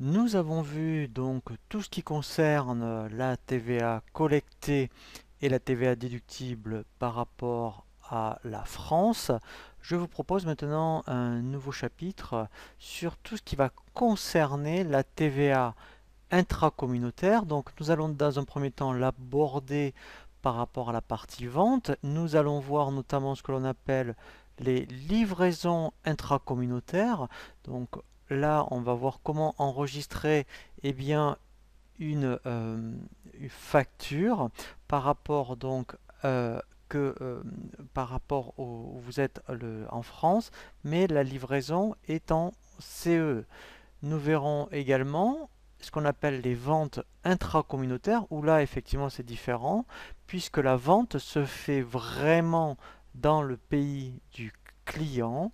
Nous avons vu donc tout ce qui concerne la TVA collectée et la TVA déductible par rapport à la France. Je vous propose maintenant un nouveau chapitre sur tout ce qui va concerner la TVA intracommunautaire. Donc nous allons dans un premier temps l'aborder par rapport à la partie vente. Nous allons voir notamment ce que l'on appelle les livraisons intracommunautaires. Donc là, on va voir comment enregistrer bien, une facture par rapport donc que par rapport où vous êtes en France, mais la livraison est en CE. Nous verrons également ce qu'on appelle les ventes intracommunautaires, où là effectivement c'est différent, puisque la vente se fait vraiment dans le pays du client.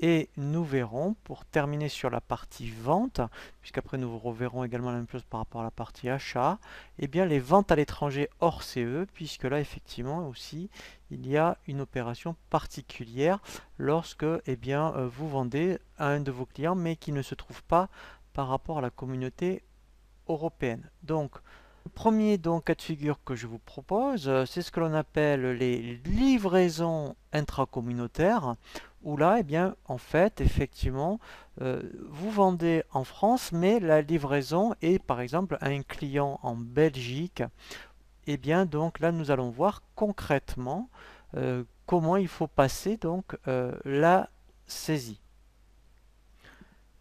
Et nous verrons, pour terminer sur la partie vente, puisqu'après nous reverrons également la même chose par rapport à la partie achat, et bien les ventes à l'étranger hors CE, puisque là effectivement aussi il y a une opération particulière lorsque bien, vous vendez à un de vos clients mais qui ne se trouve pas par rapport à la communauté européenne. Donc, le premier cas de figure que je vous propose, c'est ce que l'on appelle les livraisons intracommunautaires, où là, bien, en fait, effectivement, vous vendez en France, mais la livraison est, par exemple, à un client en Belgique. Et bien, donc là, nous allons voir concrètement comment il faut passer donc la saisie.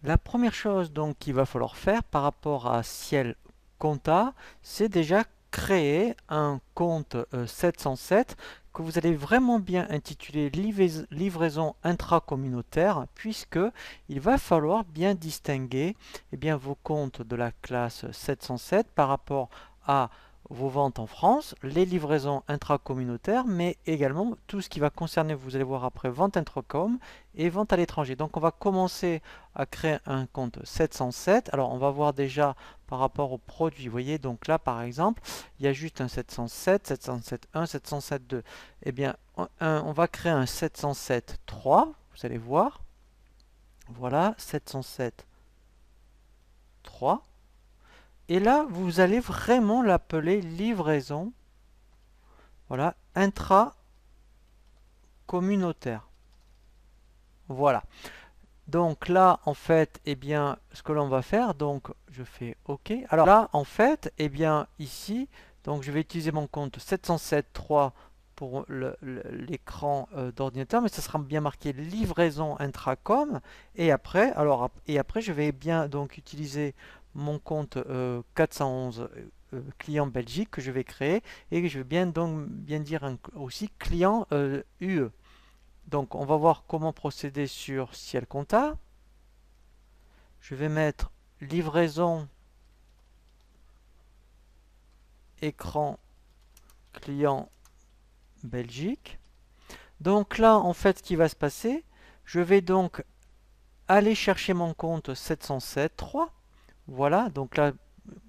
La première chose donc qu'il va falloir faire par rapport à Ciel Compta, c'est déjà créer un compte 707 que vous allez vraiment bien intituler livraison intracommunautaire, puisque il va falloir bien distinguer bien, vos comptes de la classe 707 par rapport à vos ventes en France, les livraisons intracommunautaires, mais également tout ce qui va concerner, vous allez voir après, vente intracom et vente à l'étranger. Donc on va commencer à créer un compte 707. Alors on va voir déjà par rapport aux produits. Vous voyez, donc là par exemple, il y a juste un 707, 707.1, 707.2. Eh bien, on va créer un 707.3, vous allez voir. Voilà, 707.3. Et là, vous allez vraiment l'appeler livraison, voilà, intra-communautaire. Voilà. Donc là, en fait, eh bien, ce que l'on va faire, donc je fais OK. Alors là, en fait, eh bien, ici, donc je vais utiliser mon compte 707.3 pour l'écran d'ordinateur, mais ça sera bien marqué livraison intracom. Et après, je vais bien donc utiliser mon compte 411 client Belgique que je vais créer et que je vais bien dire aussi client UE. Donc, on va voir comment procéder sur Ciel Compta. Je vais mettre livraison écran client Belgique. Donc là, en fait, ce qui va se passer, je vais donc aller chercher mon compte 707.3. Voilà, donc là,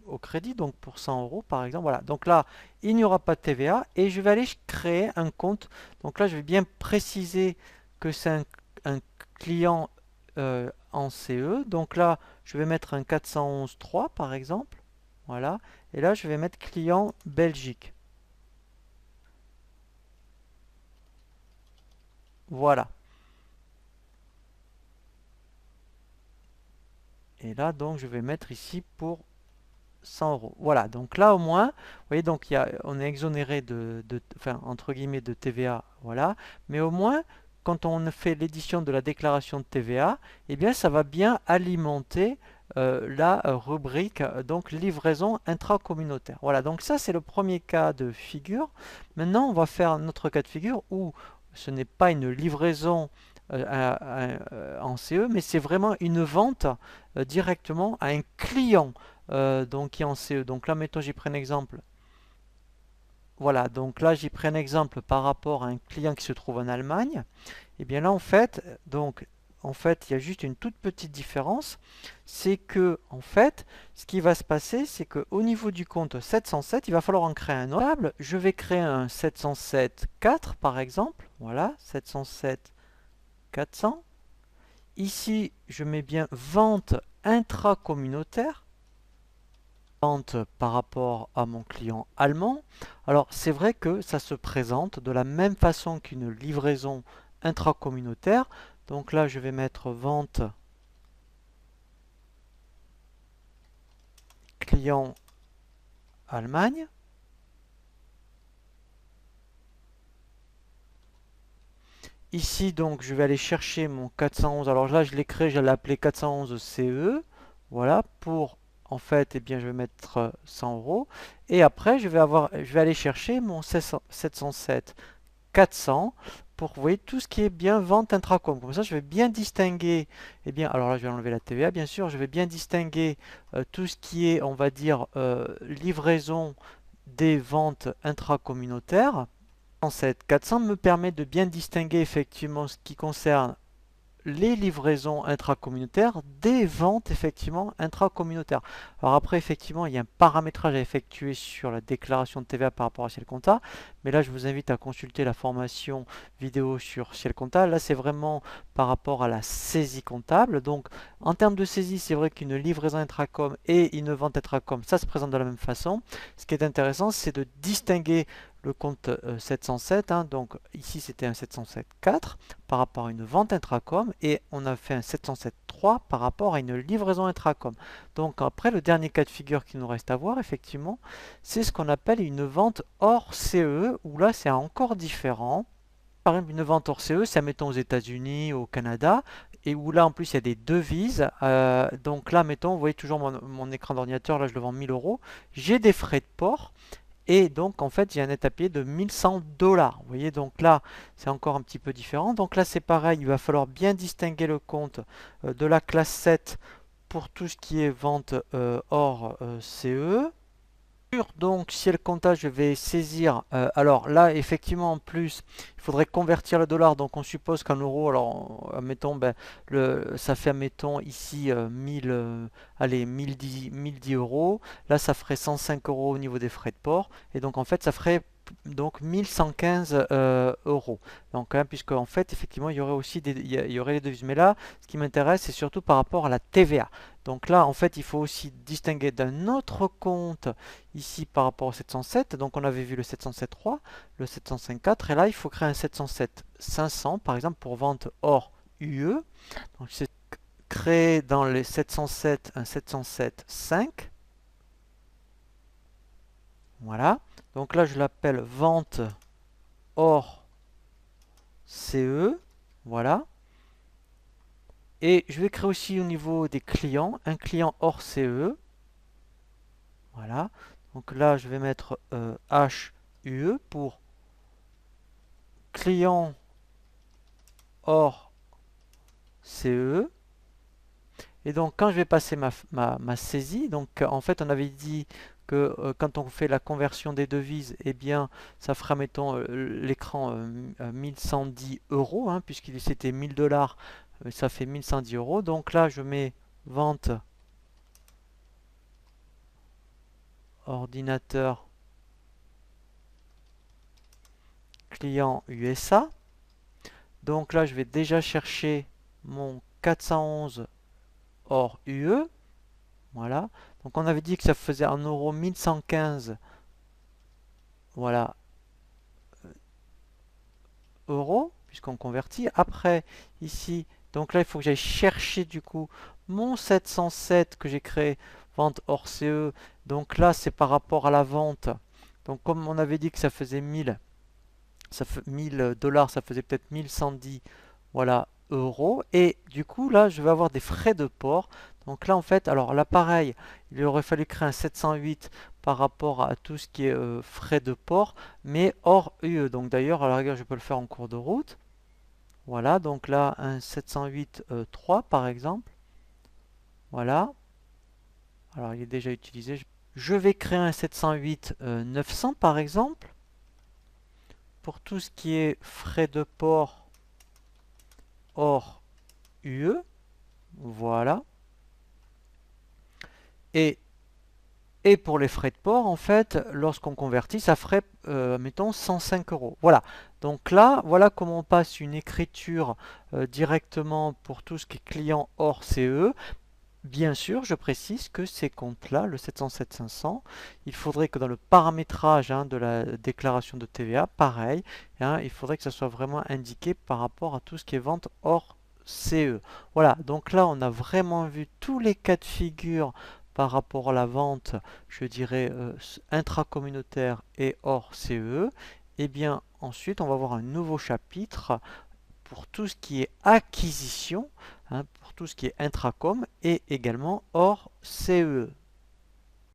au crédit, donc pour 100 euros par exemple. Voilà, donc là, il n'y aura pas de TVA et je vais aller créer un compte. Donc là, je vais bien préciser que c'est un client en CE. Donc là, je vais mettre un 411.3 par exemple. Voilà, et là, je vais mettre client Belgique. Voilà. Et là, donc, je vais mettre ici pour 100 euros. Voilà, donc là au moins, vous voyez, donc on est exonéré enfin, entre guillemets, de TVA, voilà, mais au moins, quand on fait l'édition de la déclaration de TVA, eh bien, ça va bien alimenter la rubrique, donc livraison intracommunautaire. Voilà, donc ça, c'est le premier cas de figure. Maintenant, on va faire notre cas de figure où ce n'est pas une livraison en CE, mais c'est vraiment une vente directement à un client donc qui est en CE. Donc là, mettons, j'ai pris un exemple. Voilà, donc là, j'ai pris un exemple par rapport à un client qui se trouve en Allemagne. Et bien là, en fait, il y a juste une toute petite différence. C'est que, en fait, ce qui va se passer, c'est qu'au niveau du compte 707, il va falloir en créer un notable. Je vais créer un 707.4 par exemple. Voilà, 707.400. Ici, je mets bien vente intracommunautaire, vente par rapport à mon client allemand. Alors c'est vrai que ça se présente de la même façon qu'une livraison intracommunautaire. Donc là je vais mettre vente client Allemagne. Ici donc je vais aller chercher mon 411. Alors là je l'ai créé, je l'ai appelé 411 CE. Voilà, pour en fait, eh bien, je vais mettre 100 euros. Et après, je vais aller chercher mon 707 400 pour, vous voyez, tout ce qui est bien vente intracom. Comme ça, je vais bien distinguer, eh bien, alors là, je vais enlever la TVA, bien sûr. Je vais bien distinguer tout ce qui est, on va dire, livraison des ventes intracommunautaires. 707 400 me permet de bien distinguer effectivement ce qui concerne les livraisons intracommunautaires des ventes effectivement intracommunautaires. Alors après effectivement il y a un paramétrage à effectuer sur la déclaration de TVA par rapport à Ciel Compta, mais là je vous invite à consulter la formation vidéo sur Ciel Compta. Là c'est vraiment par rapport à la saisie comptable. Donc en termes de saisie, c'est vrai qu'une livraison intracom et une vente intracom, ça se présente de la même façon. Ce qui est intéressant, c'est de distinguer le compte 707, hein, donc ici c'était un 707.4 par rapport à une vente intracom et on a fait un 707.3 par rapport à une livraison intracom. Donc après le dernier cas de figure qu'il nous reste à voir effectivement, c'est ce qu'on appelle une vente hors CE où là c'est encore différent. Par exemple, une vente hors CE, c'est mettons aux États-Unis, au Canada, et où là en plus il y a des devises. Donc là, mettons, vous voyez toujours mon écran d'ordinateur, là je le vends 1000 euros. J'ai des frais de port. Et donc, en fait, j'ai un net à payer de 1100 $. Vous voyez, donc là, c'est encore un petit peu différent. Donc là, c'est pareil, il va falloir bien distinguer le compte de la classe 7 pour tout ce qui est vente hors CE. Donc, si elle compta, je vais saisir. Alors là, effectivement, en plus, il faudrait convertir le dollar. Donc, on suppose qu'en euros, alors, admettons, ben, ça fait, admettons, ici 1000, allez, 1010 euros. Là, ça ferait 105 euros au niveau des frais de port. Et donc, en fait, ça ferait donc 1115 euros. Donc, hein, puisque en fait, effectivement, il y aurait aussi il y aurait les devises. Mais là, ce qui m'intéresse, c'est surtout par rapport à la TVA. Donc là, en fait, il faut aussi distinguer d'un autre compte ici par rapport au 707. Donc on avait vu le 707.3, le 705.4 et là il faut créer un 707.500 par exemple pour vente hors UE. Donc c'est créer dans les 707 un 707.5. Voilà. Donc là je l'appelle vente hors CE. Voilà. Et je vais créer aussi au niveau des clients un client hors CE. Voilà. Donc là, je vais mettre HUE pour client hors CE. Et donc, quand je vais passer ma saisie, donc en fait, on avait dit que quand on fait la conversion des devises, eh bien, ça fera, mettons, l'écran 1110 euros, hein, puisqu'il c'était 1000 $, ça fait 1110 euros. Donc là, je mets vente ordinateur client USA. Donc là, je vais déjà chercher mon 411 hors UE. Voilà. Donc on avait dit que ça faisait en euros 1115. Voilà. Euros, puisqu'on convertit. Après, ici, donc là, il faut que j'aille chercher du coup mon 707 que j'ai créé, vente hors CE. Donc là, c'est par rapport à la vente. Donc comme on avait dit que ça faisait 1000, ça fait 1000 $, ça faisait peut-être 1110, voilà, euros. Et du coup, là, je vais avoir des frais de port. Donc là, en fait, alors là, pareil, il aurait fallu créer un 708 par rapport à tout ce qui est frais de port, mais hors UE. Donc d'ailleurs, à la rigueur, je peux le faire en cours de route. Voilà, donc là, un 708.3 par exemple. Voilà. Alors, il est déjà utilisé. Je vais créer un 708.900 par exemple. Pour tout ce qui est frais de port hors UE. Voilà. Et pour les frais de port, en fait, lorsqu'on convertit, ça ferait, mettons, 105 euros. Voilà. Donc là, voilà comment on passe une écriture directement pour tout ce qui est client hors CE. Bien sûr, je précise que ces comptes-là, le 707-500, il faudrait que dans le paramétrage de la déclaration de TVA, pareil, il faudrait que ça soit vraiment indiqué par rapport à tout ce qui est vente hors CE. Voilà, donc là on a vraiment vu tous les cas de figure par rapport à la vente, je dirais, intracommunautaire et hors CE. Et bien ensuite on va voir un nouveau chapitre pour tout ce qui est acquisition, pour tout ce qui est intracom et également hors CE.